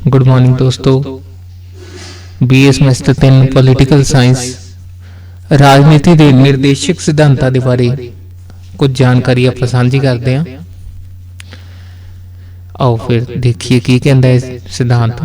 Good morning दोस्तों। BA semester 3 political science ਰਾਜਨੀਤੀ ਦੇ ਨਿਰਦੇਸ਼ਕ ਸਿਧਾਂਤਾਂ ਦੇ ਬਾਰੇ ਕੁਝ ਜਾਣਕਾਰੀ ਆਪਾਂ ਸਾਂਝੀ ਕਰਦੇ ਹਾਂ। आओ फिर देखिए की कहता है सिद्धांत।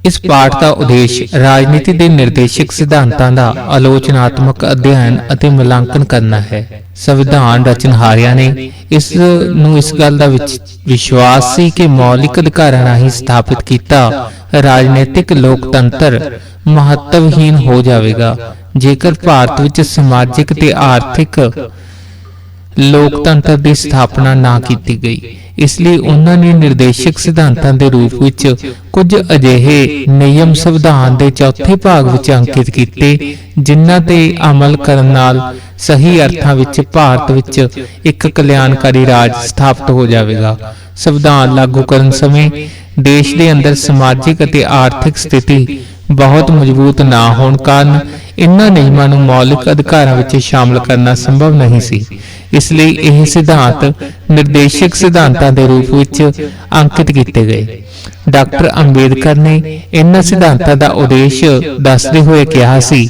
इस पाठ का उद्देश्य राजनीति के निर्देशक सिद्धांतों का आलोचनात्मक अध्ययन और मूल्यांकन करना है। संविधान रचनहारियों ने इस गल का विश्वास सी कि मौलिक अधिकारां राहीं स्थापित किया राजनीतिक लोकतंत्र महत्वहीन हो जाएगा जेकर भारत विच समाजिक ते आर्थिक लोकतंत्र की स्थापना ना की गई। इसलिए उन्होंने निर्देशक सिद्धांतों के रूप विच कुछ अजिहे नियम संविधान के चौथे भाग विच अंकित किए जिन्हां ते अमल करन नाल सही अर्थां विच भारत विच एक कल्याणकारी राज स्थापित हो जाएगा। संविधान लागू करन समय देश के अंदर समाजिक और आर्थिक स्थिति बहुत मजबूत ना होने कारण इन्हां नियमां नूं मौलिक अधिकारां विच शामिल करना संभव नहीं सी। इसलिए यह सिद्धांत निर्देशक सिद्धांतों के रूप विच अंकित किए गए। डॉक्टर अंबेडकर ने इन्हां सिद्धांतों का उद्देश्य दसदे हुए कहा सी,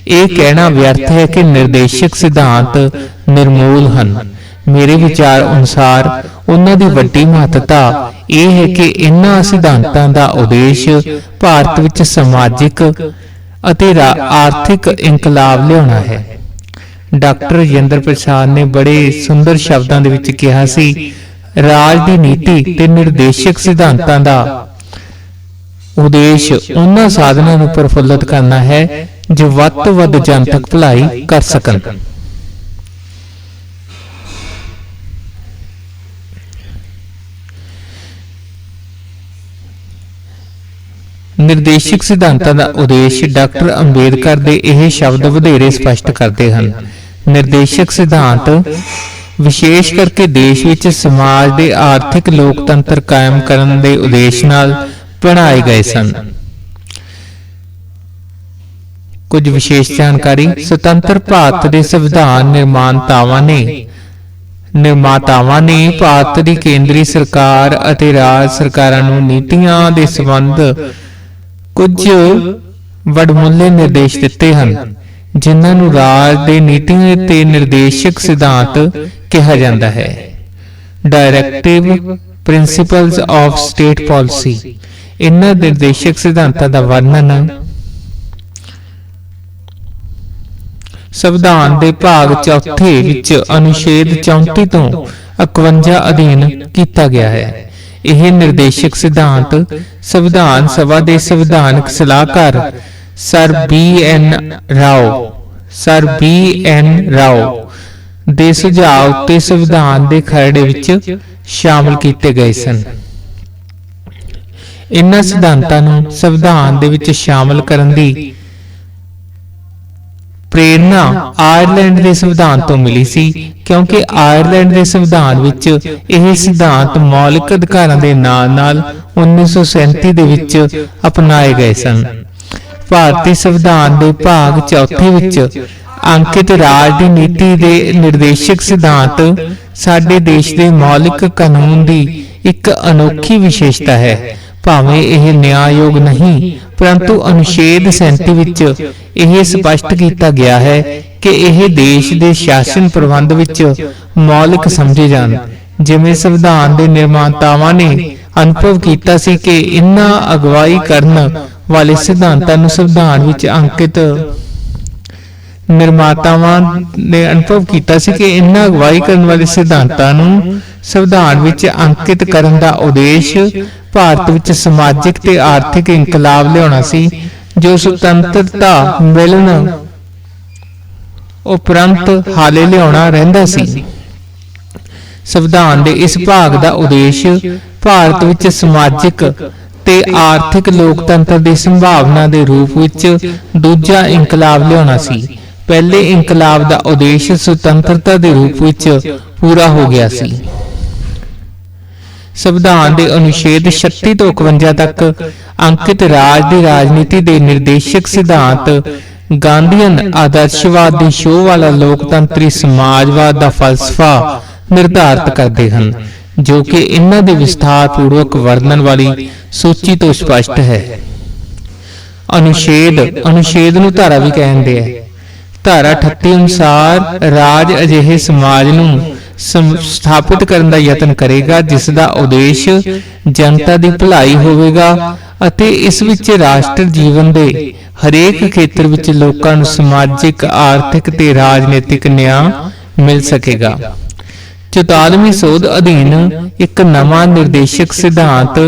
यह कहना व्यर्थ है कि निर्देशक सिद्धांत निर्मूल हन। मेरे विचार अनुसार उन्हां दी वड्डी महत्ता यह है कि इन्हां सिद्धांतों का उद्देश्य भारत विच समाजिक अते आर्थिक इंकलाब लियाउणा है। डॉक्टर राजेंद्र प्रसाद ने बड़े सुंदर शब्दों दे विच कहा सी, राज दी नीति ते निर्देशक सिद्धांतों का उद्देश्य उन्हां साधनां नूं प्रफुल्लित करना है जो वध तों वध जनतक भलाई कर सकन। निर्देशक सिद्धांतों का उद्देश्य डॉक्टर अंबेडकर के यह शब्द वधेरे स्पष्ट करते हैं। निर्देशक सिद्धांत विशेष करके देश विच समाज के आर्थिक लोकतंत्र कायम करने के उद्देश्य नाल बनाए गए सन। कुछ विशेष जानकारी। स्वतंत्र भारत के संविधान निर्मातावां ने भारत की केंद्रीय सरकार और राज्य सरकारां नूं नीतियां के संबंध कुछ वडमुले निर्देश दिते हैं जिन्हां नूं राज दे नीतियां ते निर्देशक सिद्धांत कहा जाता है। Directive principles of state policy. इन्हां निर्देशक सिद्धांतों का वर्णन संविधान के भाग चौथे विच अनुच्छेद 34 तो 51 अधीन किया गया है। यह निर्देशक सिद्धांत संविधान सभा के संविधानक सलाहकार सर बी एन राव के सुझाव ते संविधान के खरड़े विच शामिल किए गए सन। इन्हां सिद्धांतां नूं संविधान दे विच शामिल करन दी प्रेरणा आयरलैंड के संविधान तो मिली सी, क्योंकि आयरलैंड के संविधान विच यह सिद्धांत मौलिक अधिकारां दे नाल 1937 दे विच अपनाए गए सन। भारतीय संविधान के भाग चौथे विच अंकित राज दी नीति के निर्देशक सिद्धांत साडे देश के मौलिक कानून की एक अनोखी विशेषता है। भावें यह न्याययोग नहीं परंतु अनुच्छेद 37 विच यह स्पष्ट किया गया है कि यह देश के शासन प्रबंध विच मौलिक समझे जान। जिवें संविधान के निर्मातावां ने अनुभव किया सी कि इन्हां अगवाई करन वाले सिद्धांतां नूं संविधान विच अंकित निर्मातावां ने अनुभव किया सी कि इन्हां अगवाई करन वाले सिद्धांतां नूं संविधान विच अंकित करन दा उद्देश्य भारत विच समाजिक ते आर्थिक इंकलाब लियाउणा सी जो सुतंत्रता मिलण उपरंत हाले लियाउणा रहिंदा सी। संविधान के इस भाग का उद्देश्य भारत विच समाजिक ते आर्थिक लोकतंत्र की संभावना के रूप विच दूजा इंकलाब लियाउणा सी। पहले इंकलाब का उद्देश्य सुतंत्रता के रूप विच पूरा हो गया सी। संविधान के अनुच्छेद 36 तो 51 तक अंकित राज की राजनीति के निर्देशक सिद्धांत ਗਾਂਧੀਅਨ ਆਦਰਸ਼ਵਾਦ ਦੀ ਸ਼ੋਅ ਵਾਲਾ ਲੋਕਤੰਤਰੀ ਸਮਾਜਵਾਦ ਦਾ ਫਲਸਫਾ ਨਿਰਧਾਰਿਤ ਕਰਦੇ ਹਨ, ਜੋ ਕਿ ਇਹਨਾਂ ਦੇ ਵਿਸਥਾਰ ਪੂਰਵਕ ਵਰਣਨ ਵਾਲੀ ਸੂਚੀ ਤੋਂ ਸਪਸ਼ਟ ਹੈ। ਅਨੁਛੇਦ ਨੂੰ ਧਾਰਾ ਵੀ ਕਹਿੰਦੇ ਆ। ਧਾਰਾ 38 ਅਨੁਸਾਰ ਰਾਜ ਅਜਿਹੇ ਸਮਾਜ ਨੂੰ ਸਥਾਪਿਤ ਕਰਨ ਦਾ ਯਤਨ ਕਰੇਗਾ ਜਿਸ ਦਾ ਉਦੇਸ਼ ਜਨਤਾ ਦੀ ਭਲਾਈ ਹੋਵੇਗਾ ਅਤੇ ਇਸ ਵਿੱਚ ਰਾਸ਼ਟਰ ਜੀਵਨ ਦੇ ਹਰੇਕ ਖੇਤਰ ਵਿੱਚ ਲੋਕਾਂ ਨੂੰ ਸਮਾਜਿਕ, ਆਰਥਿਕ ਤੇ ਰਾਜਨੀਤਿਕ ਨਿਆਂ ਮਿਲ ਸਕੇਗਾ। 44ਵੀਂ ਸੋਧ ਅਧੀਨ ਇੱਕ ਨਵਾਂ ਨਿਰਦੇਸ਼ਕ ਸਿਧਾਂਤ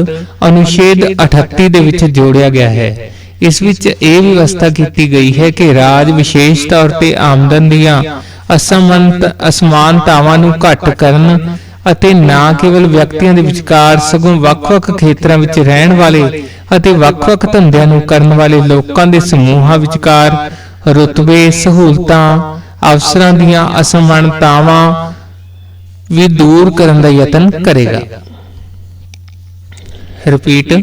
ਅਨੁਛੇਦ 38 ਦੇ ਵਿੱਚ ਜੋੜਿਆ ਗਿਆ ਹੈ। ਇਸ ਵਿੱਚ ਇਹ ਵਿਵਸਥਾ ਕੀਤੀ ਗਈ ਹੈ ਕਿ ਰਾਜ ਵਿਸ਼ੇਸ਼ ਤੌਰ ਤੇ ਆਮਦਨ ਦੀਆਂ ਅਸਮਾਨਤਾਵਾਂ ਨੂੰ ਘੱਟ ਕਰਨ ਅਤੇ ਨਾ ਕੇਵਲ ਵਿਅਕਤੀਆਂ ਦੇ ਵਿਚਕਾਰ ਸਗੋਂ ਵੱਖ-ਵੱਖ ਖੇਤਰਾਂ ਵਿੱਚ ਰਹਿਣ ਵਾਲੇ ਅਤੇ ਵੱਖ-ਵੱਖ ਧੰਦਿਆਂ ਨੂੰ ਕਰਨ ਵਾਲੇ ਲੋਕਾਂ ਦੇ ਸਮੂਹਾਂ ਵਿਚਕਾਰ ਰੁਤਬੇ, ਸਹੂਲਤਾਂ, ਅਵਸਰਾਂ ਦੀਆਂ ਅਸਮਾਨਤਾਵਾਂ ਵੀ ਦੂਰ ਕਰਨ ਦਾ ਯਤਨ ਕਰੇਗਾ। ਰਿਪੀਟ,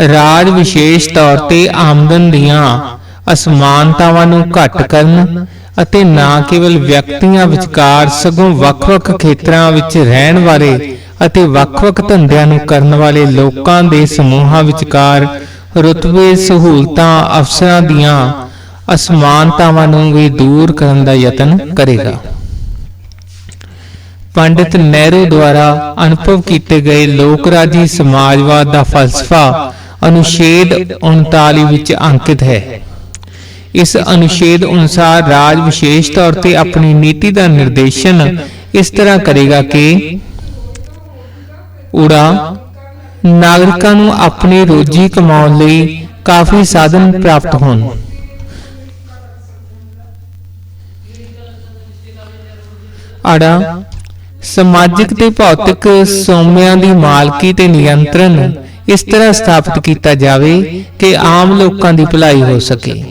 ਰਾਜ ਵਿਸ਼ੇਸ਼ ਤੌਰ ਤੇ ਆਮਦਨ ਦੀਆਂ ਅਸਮਾਨਤਾਵਾਂ ਨੂੰ ਘੱਟ ਕਰਨ ਅਤੇ ਨਾ ਕੇਵਲ ਵਿਅਕਤੀਆਂ ਵਿਚਕਾਰ ਸਗੋਂ ਵੱਖ-ਵੱਖ ਖੇਤਰਾਂ ਵਿੱਚ ਰਹਿਣ ਵਾਲੇ ਅਤੇ ਵੱਖ-ਵੱਖ ਧੰਦਿਆਂ ਨੂੰ ਕਰਨ ਵਾਲੇ ਲੋਕਾਂ ਦੇ ਸਮੂਹਾਂ ਵਿਚਕਾਰ ਰੁਤਬੇ, ਸਹੂਲਤਾਂ, ਅਵਸਰਾਂ ਦੀਆਂ ਅਸਮਾਨਤਾਵਾਂ ਨੂੰ ਵੀ ਦੂਰ ਕਰਨ ਦਾ ਯਤਨ ਕਰੇਗਾ। ਪੰਡਿਤ ਨਹਿਰੂ ਦੁਆਰਾ ਅਨੁਭਵ ਕੀਤੇ ਗਏ ਲੋਕਰਾਜੀ ਸਮਾਜਵਾਦ ਦਾ ਫਲਸਫਾ ਅਨੁਛੇਦ 39 ਵਿੱਚ ਅੰਕਿਤ ਹੈ। ਇਸ ਅਨੁਛੇਦ ਅਨੁਸਾਰ ਰਾਜ ਵਿਸ਼ੇਸ਼ ਤੌਰ ਤੇ ਆਪਣੀ ਨੀਤੀ ਦਾ ਨਿਰਦੇਸ਼ਨ ਇਸ ਤਰ੍ਹਾਂ ਕਰੇਗਾ ਕਿ ਨਾਗਰਿਕਾਂ ਨੂੰ ਆਪਣੀ ਰੋਜੀ ਕਮਾਉਣ ਲਈ ਕਾਫੀ ਸਾਧਨ ਪ੍ਰਾਪਤ ਹੋਣ। ਸਮਾਜਿਕ ਤੇ ਭੌਤਿਕ ਸੋਮਿਆਂ ਦੀ ਮਾਲਕੀ ਤੇ ਨਿਯੰਤਰਣ ਇਸ ਤਰ੍ਹਾਂ ਸਥਾਪਿਤ ਕੀਤਾ ਜਾਵੇ ਕਿ ਆਮ ਲੋਕਾਂ ਦੀ ਭਲਾਈ ਹੋ ਸਕੇ।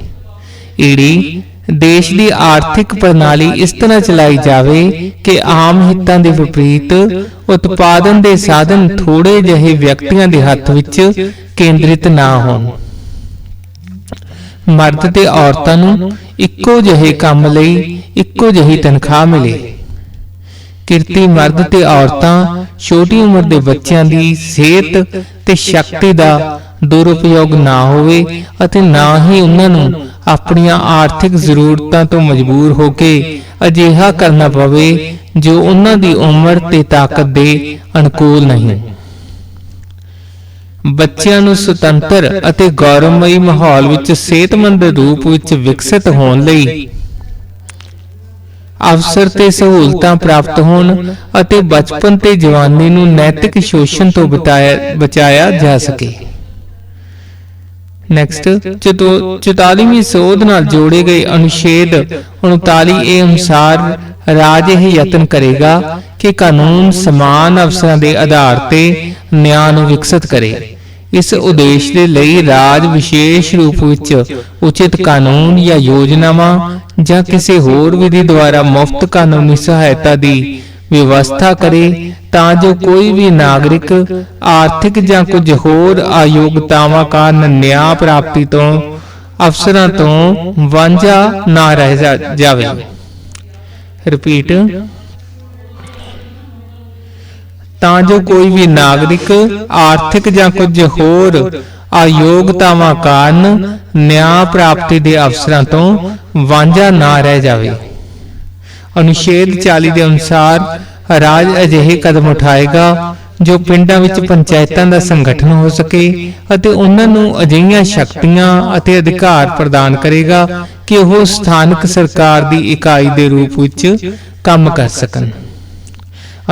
ਦੇਸ਼ ਦੀ ਆਰਥਿਕ ਪ੍ਰਣਾਲੀ ਇਸ ਤਰ੍ਹਾਂ ਚਲਾਈ ਜਾਵੇ ਕਿ ਆਮ ਹਿੱਤਾਂ ਦੇ ਵਿਪਰੀਤ ਉਤਪਾਦਨ ਦੇ ਸਾਧਨ ਥੋੜੇ ਜਿਹੇ ਵਿਅਕਤੀਆਂ ਦੇ ਹੱਥ ਵਿੱਚ ਕੇਂਦਰਿਤ ਨਾ ਹੋਣ। ਮਰਦ ਤੇ ਔਰਤਾਂ ਨੂੰ ਇੱਕੋ ਜਿਹੇ ਕੰਮ ਲਈ ਇੱਕੋ ਜਿਹੀ ਤਨਖਾਹ ਮਿਲੇ। ਕਿਰਤੀ ਮਰਦ ਤੇ ਔਰਤਾਂ ਛੋਟੀ ਉਮਰ ਦੇ ਬੱਚਿਆਂ ਦੀ ਸਿਹਤ ਤੇ ਸ਼ਕਤੀ ਦਾ ਦੁਰਉਪਯੋਗ ਨਾ ਹੋਵੇ ਅਤੇ ਨਾ ਹੀ ਉਹਨਾਂ ਨੂੰ ਆਪਣੀਆਂ ਆਰਥਿਕ ਜ਼ਰੂਰਤਾਂ ਤੋਂ ਮਜਬੂਰ ਹੋ ਕੇ ਅਜਿਹਾ ਕਰਨਾ ਪਵੇ ਜੋ ਉਹਨਾਂ ਦੀ ਉਮਰ ਤੇ ਤਾਕਤ ਦੇ ਅਨੁਕੂਲ ਨਹੀਂ। ਬੱਚਿਆਂ ਨੂੰ ਸੁਤੰਤਰ ਅਤੇ ਗੌਰਵਮਈ ਮਾਹੌਲ ਵਿੱਚ ਸਿਹਤਮੰਦ ਰੂਪ ਵਿੱਚ ਵਿਕਸਿਤ ਹੋਣ ਲਈ ਅਵਸਰ ਤੇ ਸਹੂਲਤਾਂ ਪ੍ਰਾਪਤ ਹੋਣ ਅਤੇ ਬਚਪਨ ਤੇ ਜਵਾਨੀ ਨੂੰ ਨੈਤਿਕ ਸ਼ੋਸ਼ਣ ਤੋਂ ਬਚਾਇਆ ਜਾ ਸਕੇ। ਨੈਕਸਟ 44ਵੀਂ ਸੋਧ ਨਾਲ ਜੋੜੇ ਗਏ ਅਨੁਛੇਦ 39A ਅਨੁਸਾਰ ਰਾਜ ਇਹ ਯਤਨ ਕਰੇਗਾ ਕਿ ਕਾਨੂੰਨ ਸਮਾਨ ਅਵਸਰਾਂ ਦੇ ਆਧਾਰ ਤੇ ਨਿਆਂ ਨੂੰ ਵਿਕਸਿਤ ਕਰੇ। ਇਸ ਉਦੇਸ਼ ਦੇ ਲਈ ਰਾਜ ਵਿਸ਼ੇਸ਼ ਰੂਪ ਵਿੱਚ ਉਚਿਤ ਕਾਨੂੰਨ ਜਾਂ ਯੋਜਨਾਵਾਂ ਜਾਂ ਕਿਸੇ ਹੋਰ ਵਿਧੀ ਦੁਆਰਾ ਮੁਫਤ ਕਾਨੂੰਨੀ ਸਹਾਇਤਾ ਦੀ ਵਿਵਸਥਾ ਕਰੇ ਤਾਂ ਜੋ ਕੋਈ ਵੀ ਨਾਗਰਿਕ ਆਰਥਿਕ ਜਾਂ ਕੁਝ ਹੋਰ ਅਯੋਗਤਾਵਾਂ ਕਾਰਨ ਨਿਆਂ ਪ੍ਰਾਪਤੀ ਤੋਂ ਅਵਸਰਾਂ ਤੋਂ ਵਾਂਝਾ ਨਾ ਰਹਿ ਜਾਵੇ। ਰਿਪੀਟ, ਤਾਂ ਜੋ ਕੋਈ ਵੀ ਨਾਗਰਿਕ ਆਰਥਿਕ ਜਾਂ ਕੁਝ ਹੋਰ ਅਯੋਗਤਾਵਾਂ ਕਾਰਨ ਨਿਆਂ ਪ੍ਰਾਪਤੀ ਦੇ ਅਵਸਰਾਂ ਤੋਂ ਵਾਂਝਾ ਨਾ ਰਹਿ ਜਾਵੇ। ਅਨੁਛੇਦ 40 ਦੇ ਅਨੁਸਾਰ ਰਾਜ ਅਜਿਹੇ ਕਦਮ ਉਠਾਏਗਾ ਜੋ ਪਿੰਡਾਂ ਵਿੱਚ ਪੰਚਾਇਤਾਂ ਦਾ ਸੰਗਠਨ ਹੋ ਸਕੇ ਅਤੇ ਉਹਨਾਂ ਨੂੰ ਅਜਿਹੀਆਂ ਸ਼ਕਤੀਆਂ ਅਤੇ ਅਧਿਕਾਰ ਪ੍ਰਦਾਨ ਕਰੇਗਾ ਕਿ ਉਹ ਸਥਾਨਕ ਸਰਕਾਰ ਦੀ ਇਕਾਈ ਦੇ ਰੂਪ ਵਿੱਚ ਕੰਮ ਕਰ ਸਕਣ।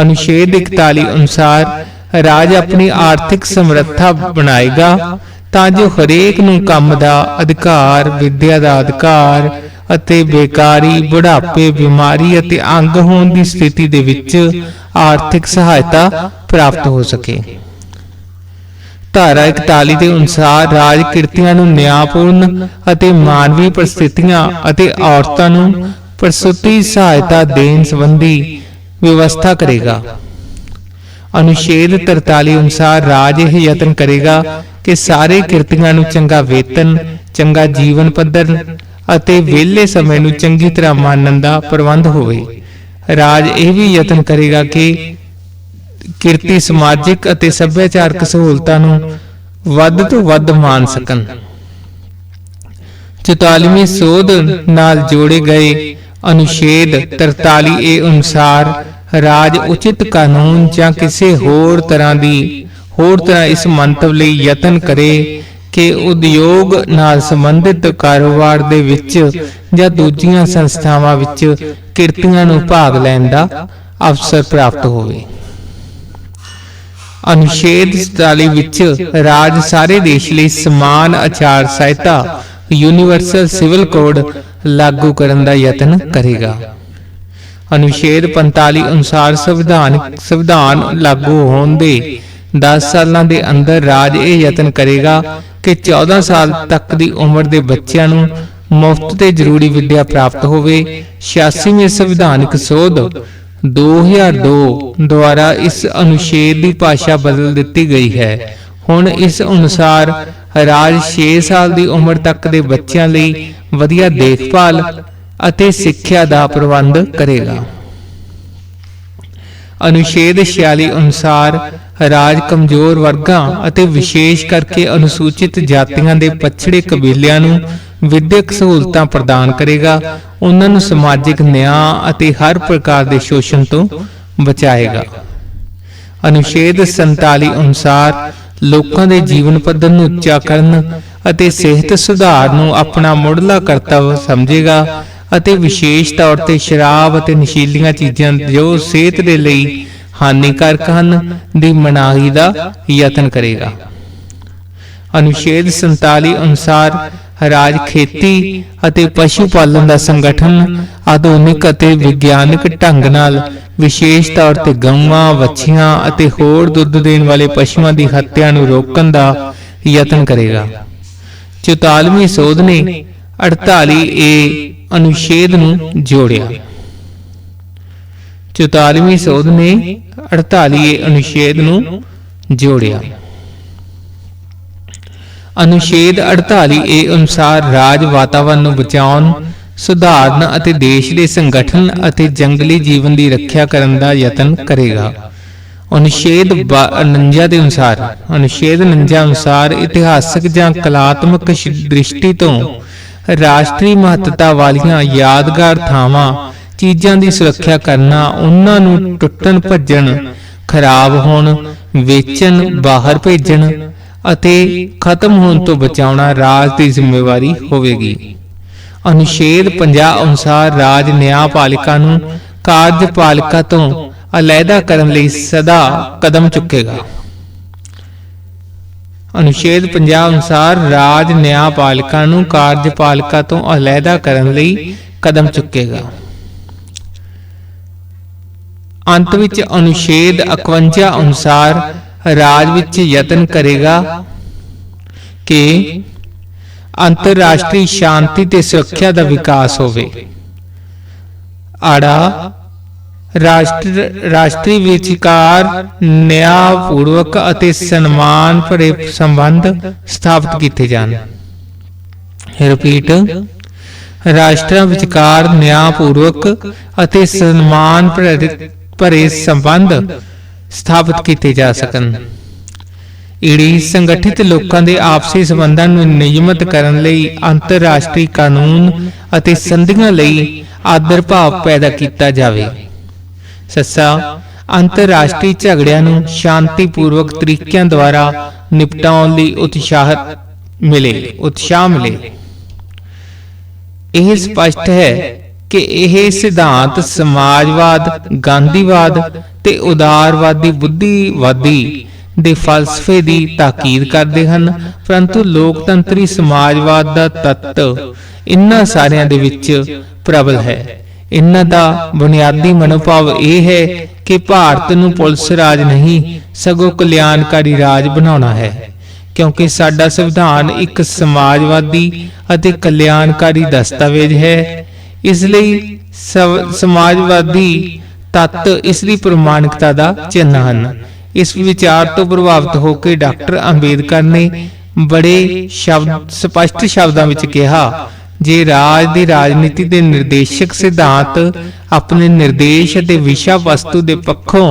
ਅਨੁਛੇਦ 41 ਅਨੁਸਾਰ ਰਾਜ ਆਪਣੀ ਆਰਥਿਕ ਸਮਰੱਥਾ ਬਣਾਏਗਾ ਤਾਂ ਜੋ ਹਰੇਕ ਨੂੰ ਕੰਮ ਦਾ ਅਧਿਕਾਰ, ਵਿੱਦਿਆ ਦਾ ਅਧਿਕਾਰ ਅਤੇ ਬੇਕਾਰੀ, ਬੁਢਾਪੇ, ਬਿਮਾਰੀ ਅਤੇ ਅੰਗ ਹੋਣ ਦੀ ਸਥਿਤੀ ਦੇ ਵਿੱਚ ਆਰਥਿਕ ਸਹਾਇਤਾ ਪ੍ਰਾਪਤ ਹੋ ਸਕੇ। ਧਾਰਾ 41 ਦੇ ਅਨੁਸਾਰ ਰਾਜ ਕਿਰਤੀਆਂ ਨੂੰ ਨਿਆਂਪੂਰਨ ਅਤੇ ਮਾਨਵੀ ਪਰਿਸਥਿਤੀਆਂ ਅਤੇ ਔਰਤਾਂ ਨੂੰ ਪ੍ਰਸੂਤੀ ਸਹਾਇਤਾ ਦੇਣ ਸੰਬੰਧੀ ਵਿਵਸਥਾ ਕਰੇਗਾ। ਅਨੁਛੇਦ 43 ਅਨੁਸਾਰ ਰਾਜ ਇਹ ਯਤਨ ਕਰੇਗਾ ਕਿ ਸਾਰੇ ਕਿਰਤੀਆਂ ਨੂੰ ਚੰਗਾ ਵੇਤਨ, ਚੰਗਾ ਜੀਵਨ ਪੱਧਰ ਅਤੇ ਵਿਹਲੇ ਸਮੇਂ ਨੂੰ ਚੰਗੀ ਤਰ੍ਹਾਂ ਮਾਣਨ ਦਾ ਪ੍ਰਬੰਧ ਹੋਵੇ। ਰਾਜ ਇਹ ਵੀ ਯਤਨ ਕਰੇਗਾ ਕਿ ਕਿਰਤੀ ਸਮਾਜਿਕ ਅਤੇ ਸੱਭਿਆਚਾਰਕ ਸਹੂਲਤਾਂ ਨੂੰ ਵੱਧ ਤੋਂ ਵੱਧ ਮਾਣ ਸਕਣ। 44ਵੀਂ ਸੋਧ ਨਾਲ ਜੋੜੇ ਗਏ ਅਨੁਛੇਦ 43A ਅਨੁਸਾਰ ਰਾਜ ਉਚਿਤ ਕਾਨੂੰਨ ਜਾਂ ਕਿਸੇ ਹੋਰ ਤਰ੍ਹਾਂ ਇਸ ਮੰਤਵ ਲਈ ਯਤਨ ਕਰੇ ਕਿ ਉਦਯੋਗ ਨਾਲ ਸੰਬੰਧਿਤ ਕਾਰੋਬਾਰ ਦੇ ਵਿੱਚ ਜਾਂ ਦੂਜੀਆਂ ਸੰਸਥਾਵਾਂ ਵਿੱਚ ਕਿਰਤੀਆਂ ਨੂੰ ਭਾਗ ਲੈਣ ਦਾ ਅਵਸਰ ਪ੍ਰਾਪਤ ਹੋਵੇ। ਅਨੁਛੇਦ 44 ਵਿੱਚ ਰਾਜ ਸਾਰੇ ਦੇਸ਼ ਲਈ ਸਮਾਨ ਆਚਾਰ ਸੰਹਿਤਾ ਯੂਨੀਵਰਸਲ ਸਿਵਲ ਕੋਡ ਲਾਗੂ ਕਰਨ ਦਾ ਯਤਨ ਕਰੇਗਾ। ਅਨੁਛੇਦ 45 ਅਨੁਸਾਰ ਸੰਵਿਧਾਨ ਲਾਗੂ ਹੋਣ ਦੇ 10 ਸਾਲਾਂ ਦੇ ਅੰਦਰ ਰਾਜ ਇਹ ਯਤਨ ਕਰੇਗਾ ਕਿ 14 ਸਾਲ ਤੱਕ ਦੀ ਉਮਰ ਦੇ ਬੱਚਿਆਂ ਨੂੰ ਮੁਫਤ ਤੇ ਜ਼ਰੂਰੀ ਵਿੱਦਿਆ ਪ੍ਰਾਪਤ ਹੋਵੇ। 86ਵੀਂ ਸੰਵਿਧਾਨਿਕ ਸੋਧ 2002 ਦੁਆਰਾ ਇਸ ਅਨੁਛੇਦ ਦੀ ਭਾਸ਼ਾ ਬਦਲ ਦਿੱਤੀ ਗਈ ਹੈ। ਹੁਣ ਇਸ ਅਨੁਸਾਰ ਰਾਜ 6 ਸਾਲ ਦੀ ਉਮਰ ਤੱਕ ਦੇ ਬੱਚਿਆਂ ਲਈ ਵਧੀਆ ਦੇਖਭਾਲ ਅਤੇ ਸਿੱਖਿਆ ਦਾ ਪ੍ਰਬੰਧ ਕਰੇਗਾ। ਅਨੁਛੇਦ 46 ਅਨੁਸਾਰ ਰਾਜ ਕਮਜ਼ੋਰ ਵਰਗਾਂ ਅਤੇ ਵਿਸ਼ੇਸ਼ ਕਰਕੇ ਅਨੁਸੂਚਿਤ ਜਾਤੀਆਂ ਦੇ ਪਛੜੇ ਕਬੀਲਿਆਂ ਨੂੰ ਵਿਦਿਅਕ ਸਹੂਲਤਾਂ ਪ੍ਰਦਾਨ ਕਰੇਗਾ, ਉਹਨਾਂ ਨੂੰ ਸਮਾਜਿਕ ਨਿਆਂ ਅਤੇ ਹਰ ਪ੍ਰਕਾਰ ਦੇ ਸ਼ੋਸ਼ਣ ਤੋਂ ਬਚਾਏਗਾ। ਅਨੁਛੇਦ 47 ਅਨੁਸਾਰ ਲੋਕਾਂ ਦੇ ਜੀਵਨ ਪੱਧਰ ਨੂੰ ਉੱਚਾ ਕਰਨ ਅਤੇ ਸਿਹਤ ਸੁਧਾਰ ਨੂੰ ਆਪਣਾ ਮੁੱਢਲਾ ਕਰਤੱਵ ਸਮਝੇਗਾ ਅਤੇ ਵਿਸ਼ੇਸ਼ ਤੌਰ ਤੇ ਸ਼ਰਾਬ ਅਤੇ ਨਸ਼ੀਲੀਆਂ ਚੀਜ਼ਾਂ ਜੋ ਸਿਹਤ ਦੇ ਲਈ ਹਾਨੀਕਾਰਕ ਹਨ ਦੀ ਮਨਾਹੀ ਦਾ ਯਤਨ ਕਰੇਗਾ। ਅਨੁਛੇਦ 47 ਅਨੁਸਾਰ ਰਾਜ ਖੇਤੀ ਅਤੇ ਪਸ਼ੂ ਪਾਲਣ ਦਾ ਸੰਗਠਨ ਆਧੁਨਿਕ ਅਤੇ ਵਿਗਿਆਨਕ ਢੰਗ ਨਾਲ ਵਿਸ਼ੇਸ਼ ਤੌਰ ਤੇ ਗਊਆਂ, ਵੱਛੀਆਂ ਅਤੇ ਹੋਰ ਦੁੱਧ ਦੇਣ ਵਾਲੇ ਪਸ਼ੂਆਂ ਦੀ ਹੱਤਿਆ ਨੂੰ ਰੋਕਣ ਦਾ ਯਤਨ ਕਰੇਗਾ। 44ਵੀਂ ਸੋਧ ਨੇ 48A ਅਨੁਛੇਦ ਨੂੰ ਜੋੜਿਆ। 44ਵੀਂ ਸੋਧ ਨੇ 48A ਅਨੁਛੇਦ ਨੂੰ ਜੋੜਿਆ। ਅਨੁਛੇਦ 48A ਅਨੁਸਾਰ ਰਾਜ ਵਾਤਾਵਰਣ ਨੂੰ ਬਚਾਉਣ, ਸੁਧਾਰਨ ਅਤੇ ਦੇਸ਼ ਦੇ ਸੰਗਠਨ ਅਤੇ ਜੰਗਲੀ ਜੀਵਨ ਦੀ ਰੱਖਿਆ ਕਰਨ ਦਾ ਯਤਨ ਕਰੇਗਾ। ਅਨੁਛੇਦ 49 ਦੇ ਅਨੁਸਾਰ ਇਤਿਹਾਸਕ ਜਾਂ ਕਲਾਤਮਕ ਦ੍ਰਿਸ਼ਟੀ ਤੋਂ ਰਾਸ਼ਟਰੀ ਮਹੱਤਤਾ ਵਾਲੀਆਂ ਯਾਦਗਾਰ ਥਾਵਾਂ, ਚੀਜ਼ਾਂ ਦੀ ਸੁਰੱਖਿਆ ਕਰਨਾ, ਉਹਨਾਂ ਨੂੰ ਟੁੱਟਣ, ਭੱਜਣ, ਖਰਾਬ ਹੋਣ, ਵੇਚਣ, ਬਾਹਰ ਭੇਜਣ ਅਤੇ ਖਤਮ ਹੋਣ ਤੋਂ ਬਚਾਉਣਾ ਰਾਜ ਦੀ ਜ਼ਿੰਮੇਵਾਰੀ ਹੋਵੇਗੀ। ਅਨੁਛੇਦ 50 ਅਨੁਸਾਰ ਰਾਜ ਨਿਆਂਪਾਲਿਕਾ ਨੂੰ ਕਾਰਜਪਾਲਿਕਾ ਤੋਂ ਅਲੱਗਾ ਕਰਨ ਲਈ ਸਦਾ ਕਦਮ ਚੁੱਕੇਗਾ। ਅਨੁਛੇਦ 50 ਅਨੁਸਾਰ ਰਾਜ ਨਿਆਂਪਾਲਿਕਾ ਨੂੰ ਕਾਰਜਪਾਲਿਕਾ ਤੋਂ ਅਲੱਗਾ ਕਰਨ ਲਈ ਕਦਮ ਚੁੱਕੇਗਾ। ਅੰਤ ਵਿੱਚ ਅਨੁਛੇਦ 51 ਅਨੁਸਾਰ ਰਾਜ ਵਿੱਚ ਯਤਨ ਕਰੇਗਾ ਕਿ ਅੰਤਰਰਾਸ਼ਟਰੀ ਸ਼ਾਂਤੀ ਤੇ ਸੁਰੱਖਿਆ ਦਾ ਵਿਕਾਸ ਹੋਵੇ। ਆੜਾ ਰਾਸ਼ਟਰੀ ਵਿਚਕਾਰ ਨਿਆਂਪੂਰਵਕ ਅਤੇ ਸਨਮਾਨ ਭਰੇ ਸੰਬੰਧ ਸਥਾਪਿਤ ਕੀਤੇ ਜਾਣ। ਰਿਪੀਟ, ਰਾਸ਼ਟਰਾਂ ਵਿਚਕਾਰ ਨਿਆਂਪੂਰਵਕ ਅਤੇ ਸਨਮਾਨ ਭਰੇ ਸੰਬੰਧ ਸਥਾਪਿਤ ਕੀਤੇ ਜਾ ਸਕਣ। ਈੜੀ ਸੰਗਠਿਤ ਲੋਕਾਂ ਦੇ ਆਪਸੀ ਸੰਬੰਧਾਂ ਨੂੰ ਨਿਯਮਿਤ ਕਰਨ ਲਈ ਅੰਤਰਰਾਸ਼ਟਰੀ ਕਾਨੂੰਨ ਅਤੇ ਸੰਧੀਆਂ ਲਈ ਆਦਰ ਭਾਵ ਪੈਦਾ ਕੀਤਾ ਜਾਵੇ। ਸੱਸਾ, ਅੰਤਰਰਾਸ਼ਟਰੀ ਝਗੜਿਆਂ ਨੂੰ ਸ਼ਾਂਤੀਪੂਰਵਕ ਤਰੀਕਿਆਂ ਦੁਆਰਾ ਨਿਪਟਾਉਣ ਲਈ ਉਤਸ਼ਾਹ ਮਿਲੇ। ਇਹ ਸਪਸ਼ਟ ਹੈ ਕਿ ਇਹ ਸਿਧਾਂਤ ਸਮਾਜਵਾਦ, ਗਾਂਧੀਵਾਦ ਤੇ ਉਦਾਰਵਾਦੀ ਬੁੱਧੀਵਾਦੀ ਦੇ ਫਲਸਫੇ ਦੀ ਤਾਕੀਦ ਕਰਦੇ ਹਨ, ਪਰੰਤੂ ਲੋਕਤੰਤਰੀ ਸਮਾਜਵਾਦ ਦਾ ਤੱਤ ਇਨ੍ਹਾਂ ਸਾਰਿਆਂ ਦੇ ਵਿੱਚ ਪ੍ਰਬਲ ਹੈ। ਇਨ੍ਹਾਂ ਦਾ ਬੁਨਿਆਦੀ ਮਨੋਭਾਵ ਇਹ ਹੈ ਕਿ ਭਾਰਤ ਨੂੰ ਪੁਲਿਸ ਰਾਜ ਨਹੀਂ ਸਗੋਂ ਕਲਿਆਣਕਾਰੀ ਰਾਜ ਬਣਾਉਣਾ ਹੈ, ਕਿਉਂਕਿ ਸਾਡਾ ਸੰਵਿਧਾਨ ਇੱਕ ਸਮਾਜਵਾਦੀ ਅਤੇ ਕਲਿਆਣਕਾਰੀ ਦਸਤਾਵੇਜ਼ ਹੈ। ਇਸ ਲਈ ਸਮਾਜਵਾਦੀ ਤੱਤ ਇਸ ਦੀ ਪ੍ਰਮਾਣਿਕਤਾ ਦਾ ਚਿੰਨ੍ਹ ਹਨ। इस विचार तो प्रभावित होकर डॉक्टर अंबेडकर ने बड़े स्पष्ट शब्दों विच कहा, जे राज दी राजनीति दे निर्देशक सिद्धांत अपने निर्देश अते विषय वस्तु दे पक्षों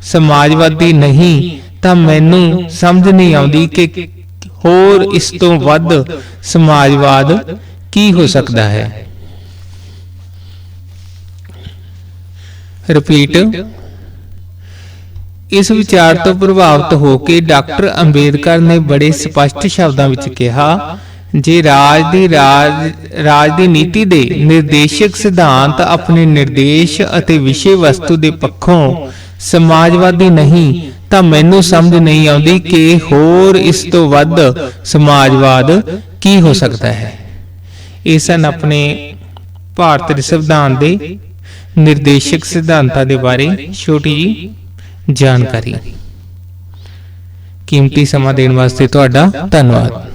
समाजवादी नहीं तां मैनूं समझ नहीं आउंदी कि होर इस तो वध समाजवाद की हो सकता है। रिपीट। इस विचार तो प्रभावित होकर डॉक्टर अंबेडकर ने बड़े स्पष्ट शब्दों विच कहा, जे राज दी नीति दे निर्देशक सिद्धांत अपने निर्देश अते विषय वस्तु दे पक्षों समाजवादी नहीं तां मैनूं समझ नहीं आउंदी कि होर इस तो वध समाजवाद की हो सकता है। ये सन अपने भारत दे संविधान दे निर्देशक सिद्धांतां दे बारे छोटी जी जानकारी। कीमती समा देण वास्ते तुहाडा धन्नवाद।